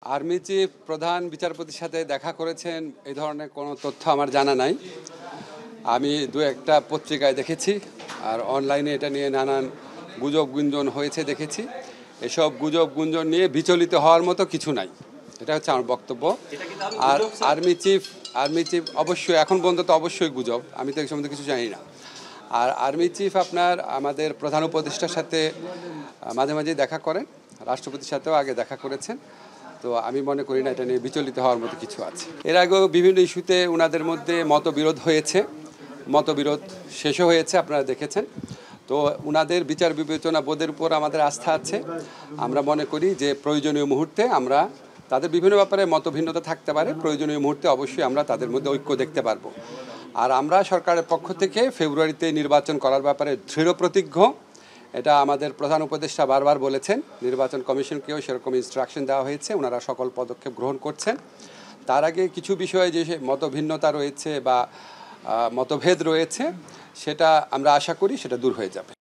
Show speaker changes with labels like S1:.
S1: Army chief প্রধান বিচারপতির সাথে দেখা করেছেন এই ধরনের কোনো তথ্য আমার জানা নাই। আমি দু একটা পত্রিকায় দেখেছি, আর অনলাইনে এটা নিয়ে নানান গুজব গুঞ্জন হয়েছে দেখেছি। এসব গুজব গুঞ্জন নিয়ে বিচলিত হওয়ার মতো কিছু নাই, এটা হচ্ছে আমার বক্তব্য। আর আর্মি চিফ অবশ্যই এখন পর্যন্ত তো অবশ্যই গুজব, আমি তো এই সম্বন্ধে কিছু জানি না। আর আর্মি চিফ আপনার আমাদের প্রধান উপদেষ্টার সাথে মাঝে মাঝেই দেখা করেন, রাষ্ট্রপতির সাথেও আগে দেখা করেছেন। তো আমি মনে করি না এটা নিয়ে বিচলিত হওয়ার মতো কিছু আছে। এর আগেও বিভিন্ন ইস্যুতে ওনাদের মধ্যে মতবিরোধ হয়েছে, মতবিরোধ শেষও হয়েছে, আপনারা দেখেছেন। তো ওনাদের বিচার বিবেচনা বোধের উপর আমাদের আস্থা আছে। আমরা মনে করি যে প্রয়োজনীয় মুহূর্তে আমরা তাদের বিভিন্ন ব্যাপারে মতভিন্নতা থাকতে পারে, প্রয়োজনীয় মুহূর্তে অবশ্যই আমরা তাদের মধ্যে ঐক্য দেখতে পারবো। আর আমরা সরকারের পক্ষ থেকে ফেব্রুয়ারিতে নির্বাচন করার ব্যাপারে দৃঢ় প্রতিজ্ঞ। এটা আমাদের প্রধান উপদেষ্টা বারবার বলেছেন, নির্বাচন কমিশনকেও সেরকম ইনস্ট্রাকশন দেওয়া হয়েছে, ওনারা সকল পদক্ষেপ গ্রহণ করছেন। তার আগে কিছু বিষয়ে যে মতভিন্নতা রয়েছে বা মতভেদ রয়েছে, সেটা আমরা আশা করি সেটা দূর হয়ে যাবে।